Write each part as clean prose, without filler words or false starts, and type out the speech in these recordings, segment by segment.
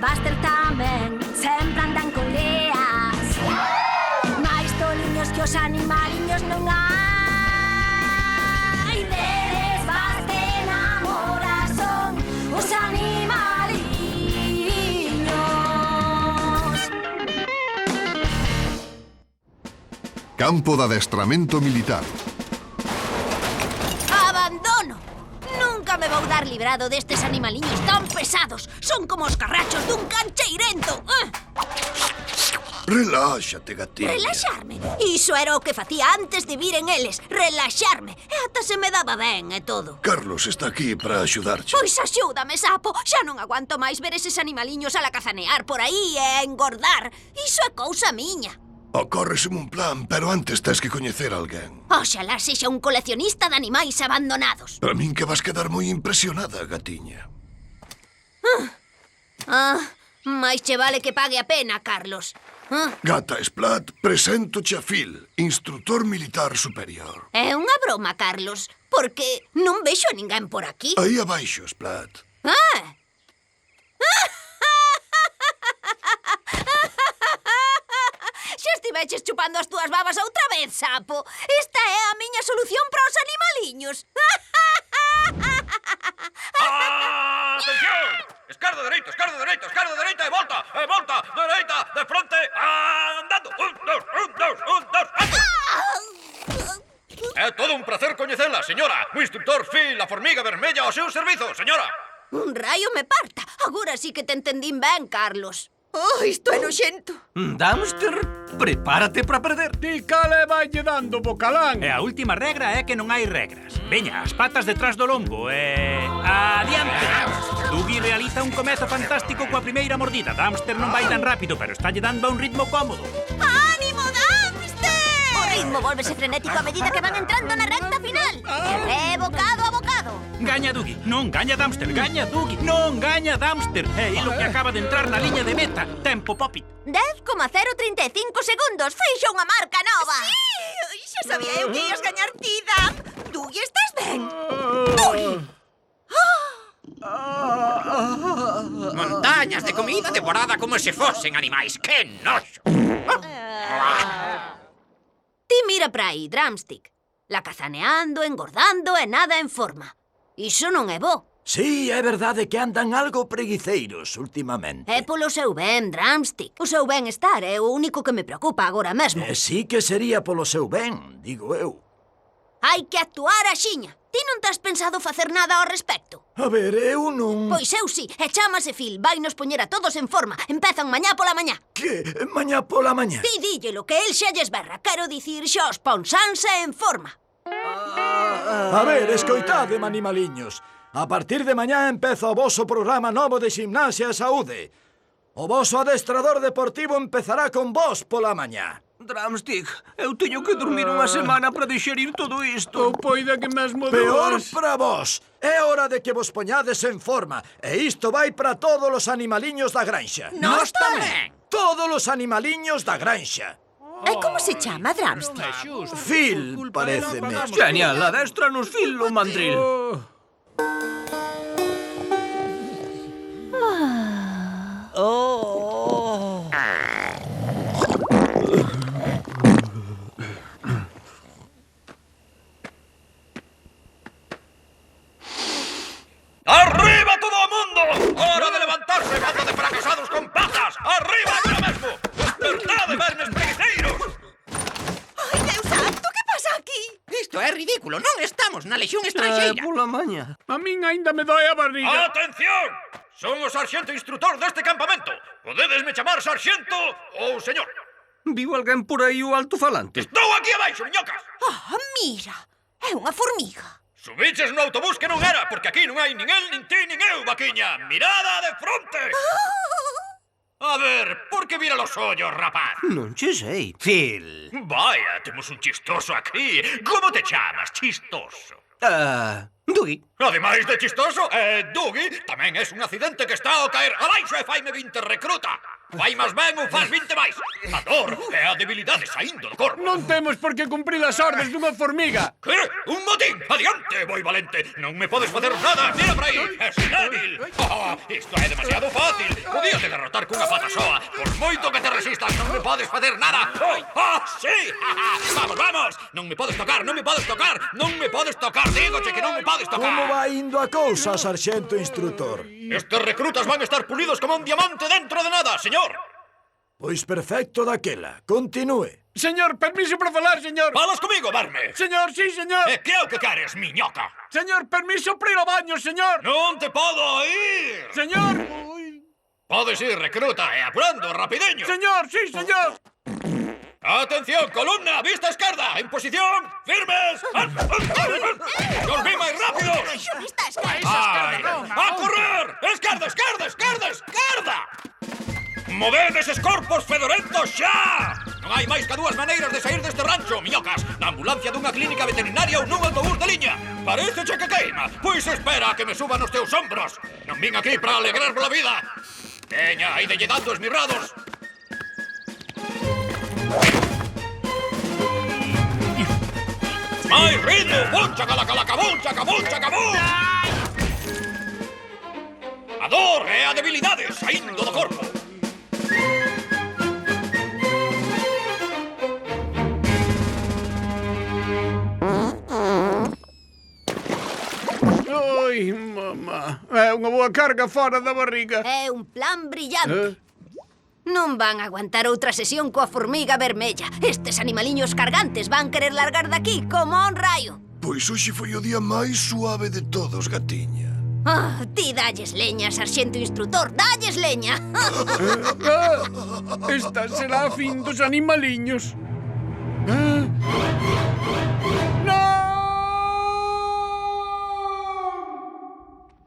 Buster tamén sempre andan con leas. Mais toliños que os animaliños non hai. Deles basta enamorar, son os animaliños. Campo de adestramento militar. Abandono! Nunca me vou dar librado destes animaliños tan pesados. Son como os carrachos dun cancheirento. Reláxate, gatiña. Relaxarme? Iso era o que facía antes de viren eles. Relaxarme. E ata se me daba ben e todo. Carlos está aquí para axudarche. Pois axúdame, sapo. Xa non aguanto máis ver eses animaliños alacazanear por aí e engordar. Iso é cousa miña. Ocórreseme un plan, pero antes tes que coñecer alguén. Oxalá sexa un coleccionista de animais abandonados. Para min que vas quedar moi impresionada, gatiña. Mais che vale que pague a pena, Carlos. Gata Splat, preséntoche a Phil, instructor militar superior. É unha broma, Carlos, porque non vexo a ninguén por aquí. Aí abaixo, Splat. Xa estiveches chupando as túas babas outra vez, sapo. Esta é a miña solución para os animaliños. Atención! Esquerdo, dereito, esquerdo, dereito, esquerdo, dereita e volta, dereita, de fronte, andando. Un, dos, ando. É todo un placer coñecela, señora. O instructor Phil, a formiga vermella ao seu servizo, señora. Un raio me parta. Agora sí que te entendín ben, Carlos. Isto é noxento. Dumpster, prepárate para perder. Ti cale valle dando bocalán. E a última regra é que non hai regras. Veña, as patas detrás do lombo e... adiante! Dougie realiza un comezo fantástico coa primeira mordida. Dumpster non vai tan rápido, pero estálle dando a un ritmo cómodo. ¡Ánimo, Dumpster! O ritmo volvese frenético a medida que van entrando na recta final. E bocado a bocado. Gaña Dougie, non gaña Dumpster, gaña Dougie, non gaña Dumpster. É ilo que acaba de entrar na liña de meta. Tempo, Poppit. 10,035 segundos. Fixo unha marca nova. Sí, xa sabía eu que ias gañar ti, Dump. Dougie, estás ben? Montañas de comida devorada como se fosen animais. ¡Que noxo! Ti mira para aí, Drumstick. Lacazaneando, engordando e nada en forma. Iso non é bo. Sí, é verdade que andan algo preguiceiros últimamente. É polo seu ben, Drumstick. O seu ben-estar é o único que me preocupa agora mesmo. Sí que sería polo seu ben, digo eu. Hai que actuar axiña. Ti non te has pensado facer nada ao respecto? A ver, eu non... Pois eu sí, e chámase Phil. Vai nos poñer a todos en forma. Empezan mañá pola mañá. Que? Mañá pola mañá? Ti díllelo, que el xa lles berra. Quero dicir, xa os ponsanse en forma. A ver, escoitade, animaliños. A partir de mañá empeza o voso programa novo de gimnasia e saúde. O voso adestrador deportivo empezará con vos pola mañá. Drumstick, eu teño que dormir unha semana para dixerir todo isto. Ou poida que mesmo Peor dúas. para vos. É hora de que vos poñades en forma. E isto vai para todos os animaliños da granxa. Nós tamén. Todos os animaliños da granxa. E como se chama, Drumstick? Phil, paréceme. Genial, adéstranos, Phil, o mandril. ¡Arriba todo o mundo! ¡Hora de levantarse, banda de fracasados con patas! ¡Arriba agora mesmo! ¡Despertade, vermes preguiceiros! Ai, Deus santo, que pasa aquí? Isto é ridículo, non estamos na lexión estranxeira. Pola maña. A min aínda me dói a barriga. ¡Atención! Son o sarxento instructor deste campamento. Podedesme chamar sarxento ou señor. Viu alguén por aí o alto-falante? Estou aquí abaixo, miñocas! Mira, é unha formiga. Subiches no autobús que non era, porque aquí non hai nin el, nin ti, nin eu, vaquiña. Mirada de fronte! A ver, por que vira los ollos, rapaz? Non che sei. Phil. Vaya, temos un chistoso aquí. Como te chamas, chistoso? Dougie. Ademais de chistoso, Dougie tamén é un accidente que está ao caer abaixo e faime 20 recruta. Fai máis ben ou faz 20 máis. A dor é a debilidade saindo do corpo. Non temos por que cumprir as ordes dunha formiga. Que? Un motín? Adiante, moi valente. Non me podes facer nada. Mira para aí. Es débil. Isto é demasiado fácil. Podíate derrotar cunha pata soa. Por moito que te resistas, non me podes facer nada. Sí. Vamos, vamos. Non me podes tocar, non me podes tocar. Non me podes tocar. Dígoche que non me podes tocar. Como vai indo a cousa, sarxento instrutor? Estes recrutas van a estar pulidos como un diamante dentro de nada, señor. Pois perfecto daquela. Continúe. Señor, permiso para falar, señor. Falas comigo, Barme. Señor, sí, señor. E que é o que queres, miñoca? Señor, permiso para ir ao baño, señor. Non te podo ir. Señor. Podes ir, recruta, e apurando, rapideño. Señor, sí, señor. Atención, columna, vista esquerda, en posición, firmes. ¡Os vi máis rápido! Vista esquerda. ¡A correr! Esquerda, esquerda, esquerda, esquerda! Moved eses corpos fedorentos xa! Non hai máis que dúas maneiras de sair deste rancho, miñocas. Na ambulancia dunha clínica veterinaria ou nun autobús de liña. Paréceche que queima? Pois espera a que me suba nos teus hombros. Non vin aquí para alegrarvos a vida. Veña, aí de dando esmirrados. ¡Ay, ritmo! ¡Buncha, calacalaca, buncha, cabuncha, cabún! A dor e a debilidade saindo do corpo. Ai, mamá. É unha boa carga fora da barriga. É un plan brillante. Non van a aguantar outra sesión coa formiga vermella. Estes animaliños cargantes van querer largar daqui como un raio. Pois hoxe foi o día máis suave de todos, gatiña. Ti dalles leña, sarxento instrutor, dalles leña. Esta será a fin dos animaliños.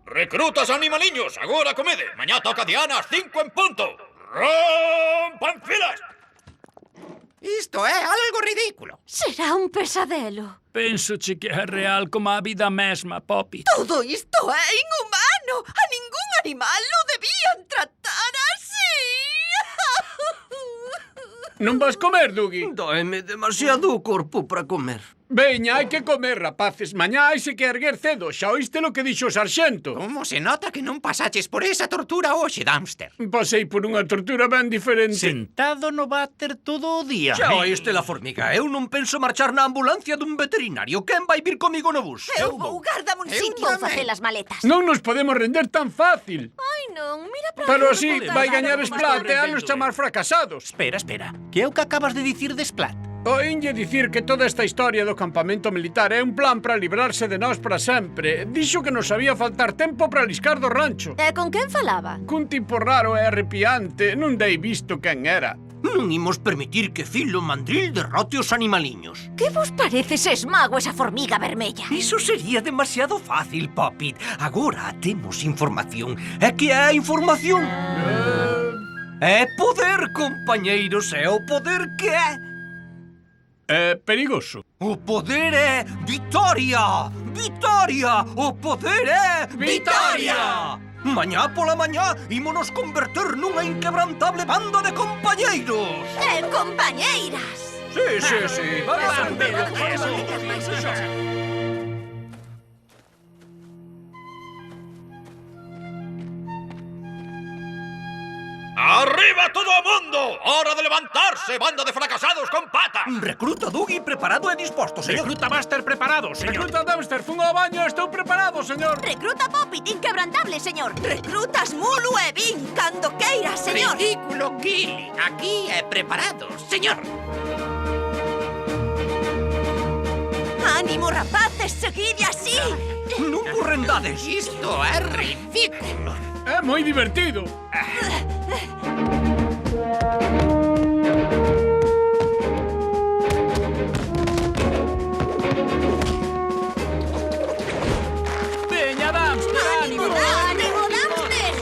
Recrutas animaliños, agora comede. Mañá toca Diana ás 5 en punto. ¡Rompan filas! Isto é algo ridículo. Será un pesadelo. Pensoche que é real como a vida mesma, Poppy. Todo isto é inhumano. A ningún animal lo debían tratar así. Non vas comer, Dougie? Dóeme demasiado o corpo para comer. Veña, hai que comer, rapaces. Mañá haise que erguer cedo. Xa oíste lo que dixo o sarxento? Como se nota que non pasaches por esa tortura hoxe, Dumpster. Pasei por unha tortura ben diferente. Sentado no váter todo o día. Xa oíste la formiga. Eu non penso marchar na ambulancia dun veterinario. Quen vai vir comigo no bus? Eu vou, gardame un sitio. Vou facer as maletas. Non nos podemos render tan fácil. Ai, non, mira para Pero así vai gañar Splat e a nos chamar fracasados. Espera, espera. Que é o que acabas de dicir de Splat? Oínlle dicir que toda esta historia do campamento militar é un plan para librarse de nós para sempre. Dixo que nos había faltar tempo para liscar do rancho. E con quen falaba? Cun tipo raro e arrepiante, non dei visto quen era. Non imos permitir que Filo Mandril derrote os animaliños. Que vos parece se esmago esa formiga vermella? Iso sería demasiado fácil, Poppit. Agora temos información. E que é a información? É poder, compañeiros, é o poder que é. É perigoso. O poder é vitoria! Vitoria! O poder é vitoria! Mañá pola mañá ímonos converter nunha inquebrantable banda de compañeiros! E compañeiras. Sí. Vamos a ver o que é eso. ¡Arriba todo o mundo! ¡Hora de levantarse, banda de fracasados con pata! Recruta Dougie preparado e disposto, señor. Recruta Buster preparado, señor. Recruta Dumpster, fun ao baño, estou preparado, señor. Recruta Poppit, inquebrantable, señor. Recrutas Mulu e Vin, cando queiras, señor. Ridículo, Killy. Aquí é preparado, señor. Ánimo, rapaces, seguide así. Non vos rendades. Isto é ridículo. É moi divertido. Veña, Dumpster, ánimo. ¡Ánimo, Dumpster!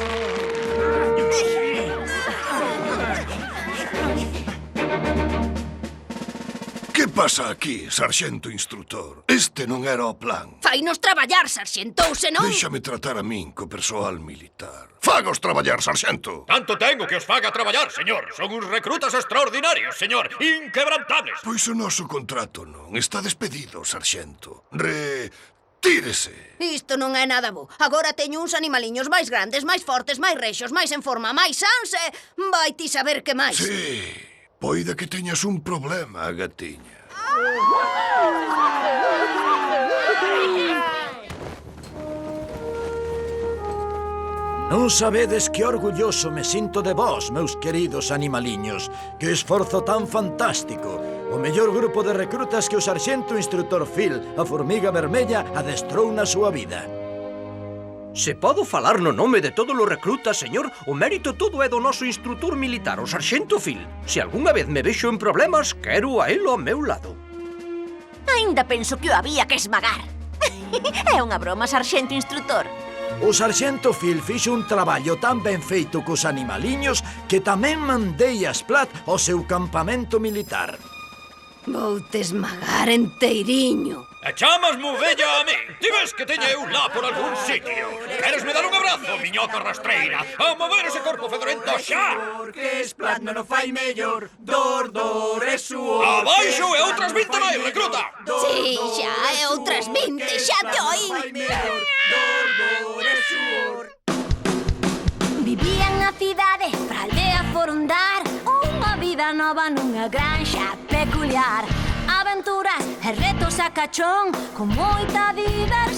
Que pasa aquí, sarxento instrutor? Este non era o plan. Fainos traballar, sarxento, ou senón... Déixame tratar a min co persoal militar. Fagos traballar, sarxento! Tanto tengo que os faga traballar, señor. Son uns recrutas extraordinarios, señor. Inquebrantables. Pois o noso contrato non. Está despedido, sarxento. Retírese. Isto non é nada bo. Agora teño uns animaliños máis grandes, máis fortes, máis rexos, máis en forma, máis sans e... Vai ti saber que máis. Sí, poida que teñas un problema, gatiña. Non sabedes que orgulloso me sinto de vós, meus queridos animaliños. Que esforzo tan fantástico. O mellor grupo de recrutas que o sarxento instrutor Phil, a formiga vermella, adestrou na súa vida. Se podo falar no nome de todos os recrutas, señor, o mérito todo é do noso instrutor militar, o sarxento Phil. Se algunha vez me vexo en problemas, quero a él ao meu lado. Ainda penso que o había que esmagar. É unha broma, sarxento instrutor. O sarxento Phil fixo un traballo tan ben feito cos animaliños que tamén mandei a Splat ao seu campamento militar. Vou-te esmagar enteiriño. E chamasmo vella a mí. Ti ves que teña eu lá por algún sitio. Queres me dar un abrazo, miñoca rastreira? A mover ese corpo fedorento xa! Porque Splat non o fai mellor, dor, dor é suor. Abaixo e outras 20 máis, recruta! Sí, xa, e outras 20, xa te oín. Dor, dor é suor. Vivía na cidade, pra aldea forundar unha vida nova nunha granxa peculiar. Aventuras e retos a cachón, con moita diversión.